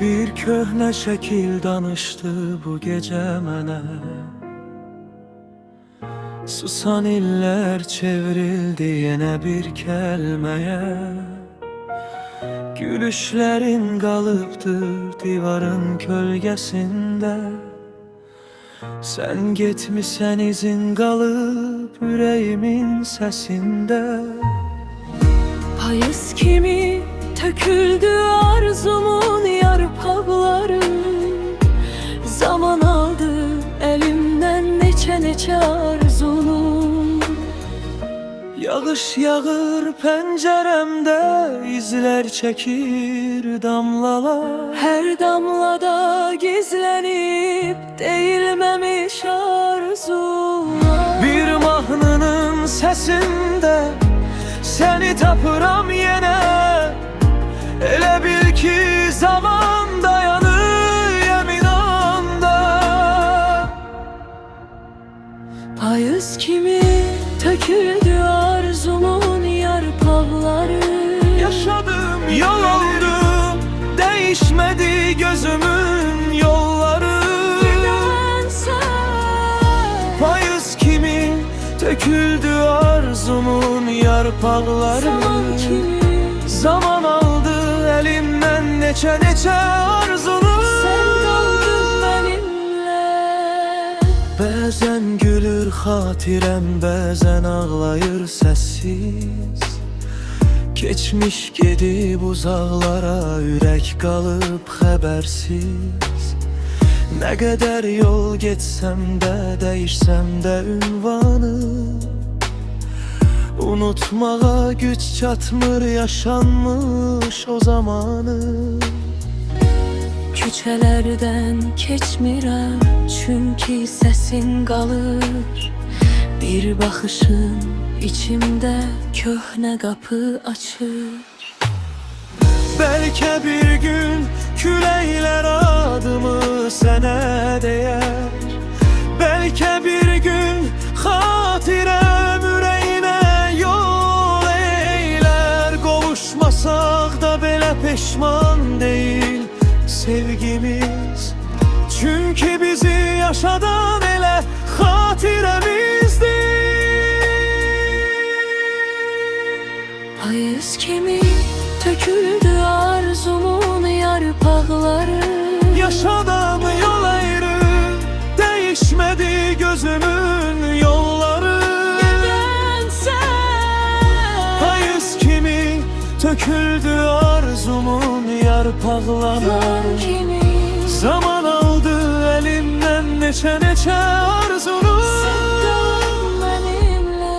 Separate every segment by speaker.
Speaker 1: Bir köhnə şəkil danışdı bu gecə mənə. Susan illər çevrildi yenə bir kəlməyə. Gülüşlərin qalıbdır divarın kölgəsində. Sən getmisən izin qalıb ürəyimin səsində.
Speaker 2: Payız kimi töküldü arzumun yarpaqları. Zaman aldı elimden neçə arzunum.
Speaker 1: Yağış yağır pəncərəmdə, izlər çəkir damlalar.
Speaker 2: Her damlada gizlenip değilmemiş arzular.
Speaker 1: Bir mahnının səsində səni tapıram yenə. Elə bil ki zaman dayanır yemin anda.
Speaker 2: Payız kimi töküldü arzumun yarpaqları.
Speaker 1: Yaşadım yol oldu, değişmedi gözümün yolları. Payız kimi töküldü arzumun yarpaqları.
Speaker 2: Zaman kimi
Speaker 1: Zaman aldı elimden neçə arzunu.
Speaker 2: sen kaldın benimle.
Speaker 1: Bəzən gülür xatirəm, bəzən ağlayır səssiz. Keçmiş gedib uzaqlara, ürək qalıb xəbərsiz. Nə qədər yol getsəm də, dəyişsəm də ünvanı, unutmağa güc çatmır yaşanmış o zamanı.
Speaker 2: Küçələrdən keçmirəm çünkü səsin qalır. Bir baxışın içimdə köhnə qapı açır.
Speaker 1: Belki bir gün küləklər adımı sənə deyər. Belki bir gün xatirəm ürəyinə yol eylər. Qovuşmasaq da belə peşman deyil sevgimiz. Çünkü bizi yaşadan elə xatirəmizdir.
Speaker 2: Payız kimi töküldü arzumun yarpaqları.
Speaker 1: Yaşadan yol ayrı, değişmedi gözümün yolları. Payız kimi töküldü arzumun yarpaqları.
Speaker 2: Zaman kimi
Speaker 1: Zaman aldı elimden neçə arzunu.
Speaker 2: sen kaldın benimle.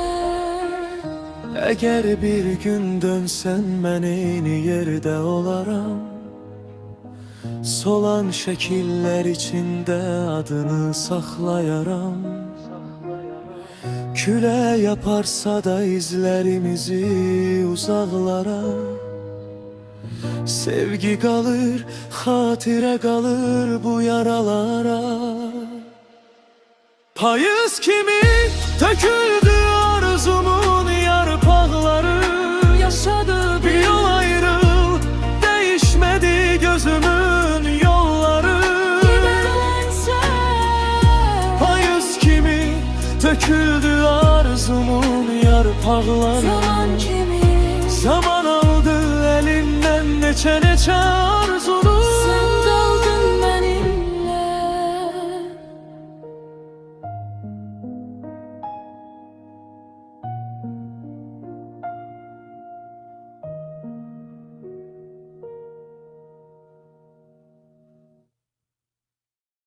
Speaker 1: Eğer bir gün dönsen mən eyni yerdə olaram. Solan şəkillər içində adını saxlayaram. Külə yaparsa da izlərimizi uzaqlara. Sevgi qalır, xatirə qalır bu yaralara. Payız kimi töküldü arzumun yarpaqları.
Speaker 2: Yaşadı
Speaker 1: Bir yol ayrıl, değişmedi gözümün yolları. Payız kimi töküldü arzumun yarpaqları.
Speaker 2: Zaman kimi
Speaker 1: Zaman aldı elimden neçə arzu.